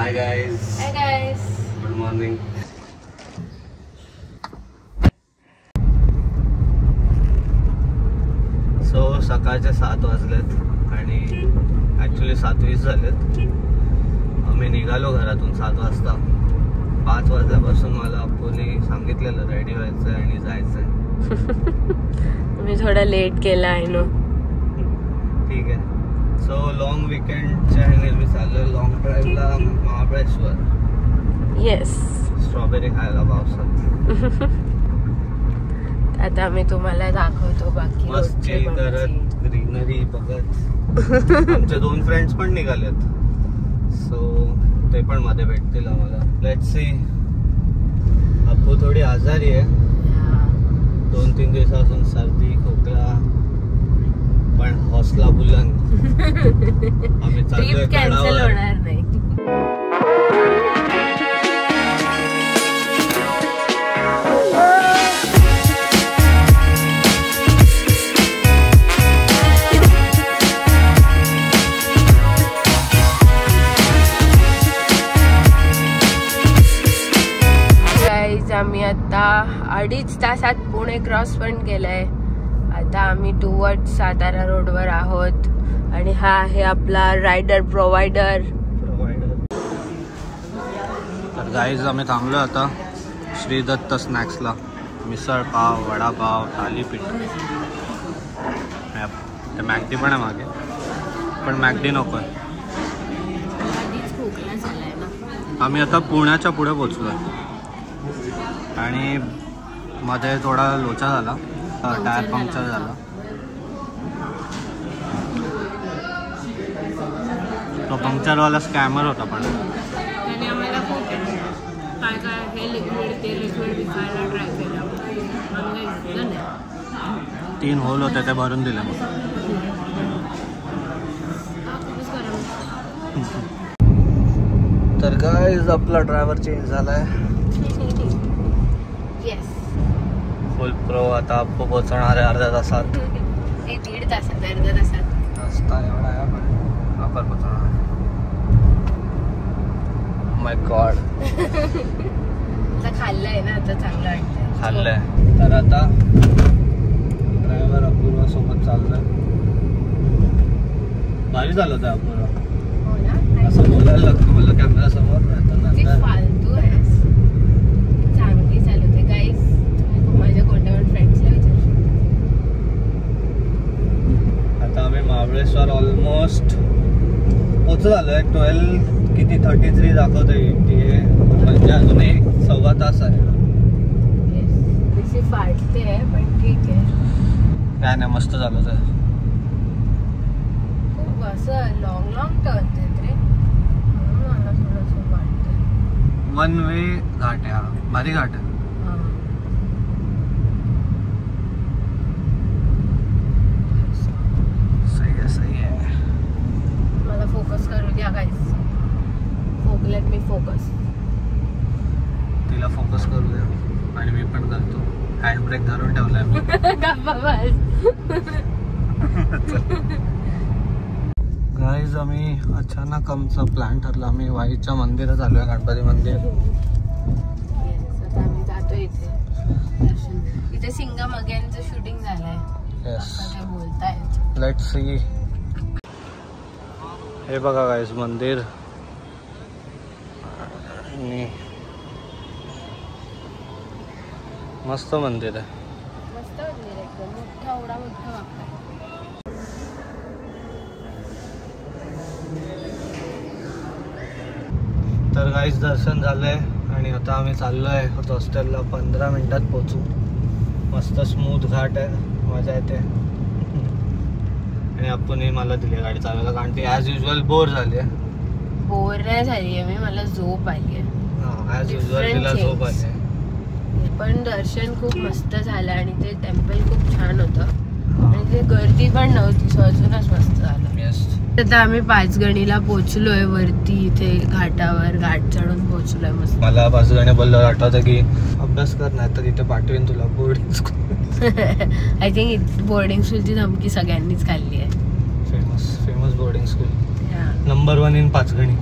Hi guys. Hi guys. Good morning. So सकाळचे 7 वाजलेत आणि ऍक्च्युली 7:20 झालेत. आम्ही निघालो घरातून 7 वाजता. 5 वाजल्यापासून मला अप्पूने सांगितलेलं रेडी व्हायचंय आणि जायचंय. मी थोडा लेट केला आहे नो. ठीक आहे. सो लॉंग वीकेंडच्या ह्याने चाललोय लॉंग ड्राईव्हला महाबळेश्वर. येस. स्ट्रॉबेरी खायला पावसात. आता मी तुम्हाला दाखवतो बाकी मस्त चिल करत ग्रीनरी बघत. आमचे 2 फ्रेंड्स पण निघालेत. सो ते पण मध्ये भेटतील आम्हाला. Let's see. अप्पू थोडी आजारी आहे. 2-3 दिवसापासून सर्दी खोकला पण हौसला बुलंद. आम्ही चाललोय कॅन्सल होणार नाही. आम्ही आता 2.5 तासात पुणे क्रॉस पण केलंय. आता आम्ही टुवर्ड सातारा रोडवर आहोत आणि हा आहे आपला रायडर प्रोव्हायडर. तर गाईज आम्ही थांबलो आता श्री दत्त स्नॅक्सला. मिसळ पाव, वडापाव, थालीपीठ. ते मॅगडी पण आहे मागे पण मॅगडी नको आहे. आम्ही आता पुण्याच्या पुढे पोचलो आणि मध्ये थोडा लोचा झाला. टायर पंक्चर झाला. तो पंक्चरवाला स्कॅमर होता पण त्याने आम्हाला खूप काय काय हे लिक्विड ते लिक्विड विकायला ट्राय केला. 3 होल होते ते भरून दिले मग. तर गाईज आपला ड्रायव्हर चेंज झालाय. Full pro. आता अप्पू पोहोचणार आहे अर्ध्या तासात. 1.5 तासात अर्ध्या तासात रस्ता एवढा आहे पण आपण पोहोचणार. My God. खाल्लंय ना आता चांगलं वाटतंय. खाल्लंय. तर आता ड्रायव्हर अपूर्वा सोबत चाललोय. भारी झालं ते अपूर्वा. असं बोलायला लागतं मला कॅमेरा समोर. फालतू आहे. चांगली चालवते गाईस. माझ्या कोणत्या पण फ्रेंड्सला विचारू शकतो. आता आम्ही महाबळेश्वर ऑलमोस्ट पोहोचलो आलोय. 33 दाखवतोय. म्हणजे अजून 1.25 तास आहे. फाटते आहे पण ठीक आहे. काय नाही मस्त झालं ते. खूप असं लॉंग टर्न देत रे. मला थोडंसं वाटतंय. 1 वे घाट आहे हा. भारी घाट आहे. सही आहे. मला फोकस करू द्या गाईस. Let me focus. तिला फोकस करू द्या आणि मी पण करतो. हँड ब्रेक धरून ठेवलाय मी. गाईज आम्ही अचानक आमचा प्लॅन ठरला. आम्ही वाईच्या मंदिरात आलोय. गणपती मंदिर. आता आम्ही जातो इथे. इथे सिंगम अगेनचं शूटिंग झालंय. काय बोलताय. Let's see. हे बघा गाईज मंदिर. मस्त मंदिर आहे. मस्त मंदिर एकदम मोठा. एवढा मोठा वापरा. तर गाईज दर्शन झालंय आणि आता आम्ही चाललोय हॉस्टेलला. 15 मिनिटात पोहोचू. मस्त स्मूथ घाट आहे. मजा येते. आणि आपण मला दिली गाडी चालवायला कारण ती ॲज युजल बोर झाली आहे. बोर नाही झाली आहे मी. मला झोप आली आहे. ॲज युजल तिला झोप आली आहे. पण दर्शन खूप मस्त झालं आणि ते टेम्पल खूप छान होतं आणि ते गर्दी पण नव्हती. सो अजूनच मस्त झालं. आता आम्ही 5गणीला पोहोचलोय वरती. इथे घाटावर घाट चढून पोहोचलोय मस्त. मला 5गणी बोललो आठवतं की अभ्यास कर नाही तर तिथे पाठवेन तुला boarding school. I think boarding स्कूलची धमकी सगळ्यांनीच खाल्ली आहे. Famous boarding school. Number 1 in 5गणी.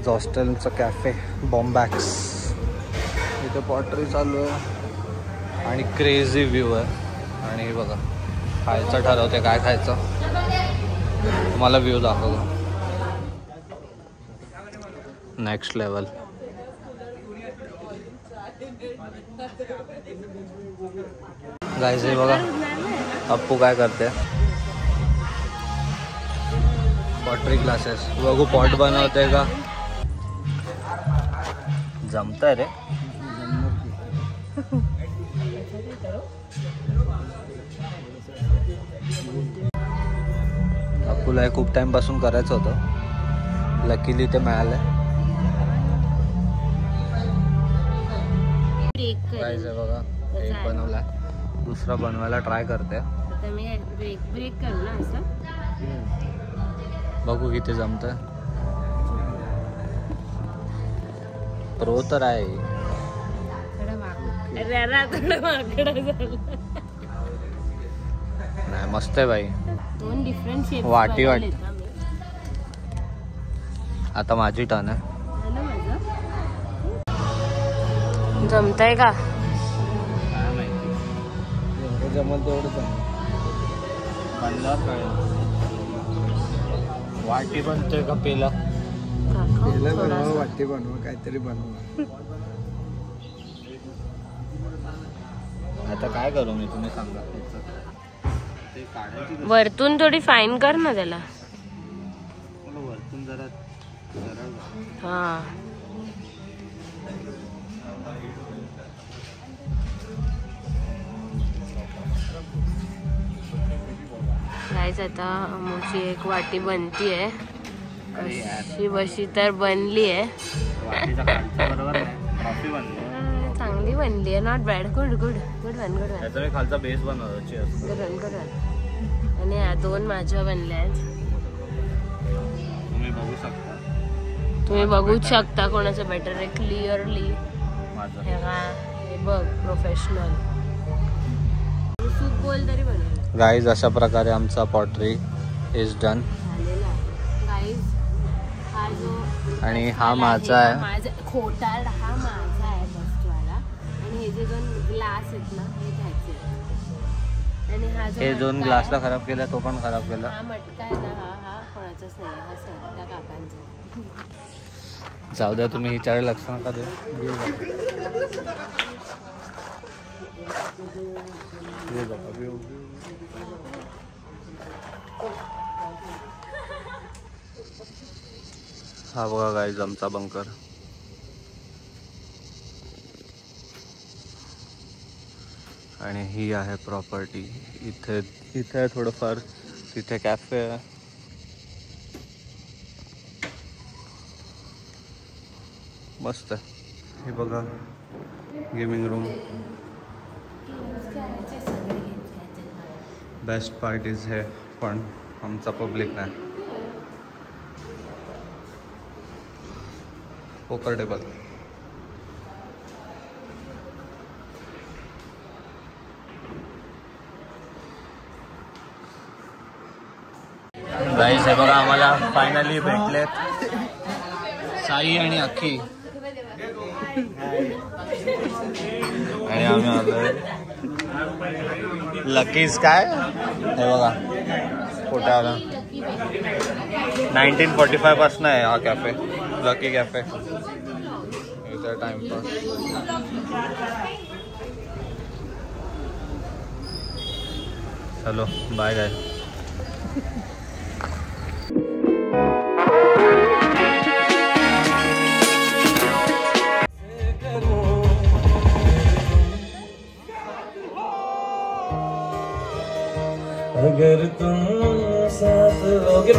हॉस्टेलचं कॅफे बॉम्बॅक्स, इथे पॉटरी चालू आहे आणि क्रेझी व्ह्यू आहे. आणि हे बघा खायचं ठरवते काय खायचं, तुम्हाला व्ह्यू दाखवतो. Next level. गाईज हे बघा अप्पू काय करते, पॉटरी क्लासेस. बघू पॉट बनवते का, जमतंय रे. अप्पूला हे खूप टाइम पासून करायचं होतं, लकीली ते मिळालंय. हे बघा एक बनवलाय, दुसरा बनवायला ट्राय करते. ब्रेक करू ना असं, बघू किती जमतंय. प्रो तर आहे. नाही मस्त आहे भाई. दोन डिफरंट शेप वाटी आता माझी टर्न आहे. जमतंय का काय माहिती, जमल तेवढं बनल्यावर कळेल. वाटी बनते का पेला बनवा, वाटी बनवा, काहीतरी बनवा. आता काय करू मी, तुम्ही सांगा. वरतून थोडी फाईन कर ना त्याला. वरतून जरा हा गाईज आता अमूची एक वाटी बनतीये, कशी बशी तर बनली आहे. चांगली बनली आहे, not bad. Good good good one good one. त्याचा मी खालचा बेस बनवतो. Good one good one. आणि या दोन माझ्या बनल्या आहेत. तुम्ही बघू शकता, तुम्ही बघूच शकता कोणाचं बेटर आहे क्लिअरली. माझं हे बघ प्रोफेशनल. सूप बोल तरी बनवलं. गाईज अशा प्रकारे आमचा पॉटरी इज डन. गाईज हा जो आणि हा माझा आहे, माझा खोटारड हा माझा आहे फर्स्टवाला. आणि हे जे दोन ग्लास आहेत ना हे घ्यायचे. आणि हा जो हे दोन ग्लासला खराब केला, तो पण खराब केला. हा मटका आहे ना, हा कोणाचाच नाही, हा त्या काकांचा. जाऊ द्या, तुम्ही हिच्याकडे लक्ष नका देऊ. हा बघा गाईज आमचा बंकर. आणि ही आहे प्रॉपर्टी. इथे इथे थोडंफार, तिथे कॅफे आहे. मस्त आहे. हे बघा गेमिंग रूम. बेस्ट पार्टीज है, पण आमचा पब्लिक नाही. Poker table. गाईस हे बघा आम्हाला फायनली भेटलेत साई आणि अख्खी. आणि आम्ही आलोय लकीज. काय हे बघा कुठे आला. 1945 पासून आहे हा कॅफे, लकी कॅफे. इथे टाइमपास. चलो बाय गाय. अगर तुम साथ होगे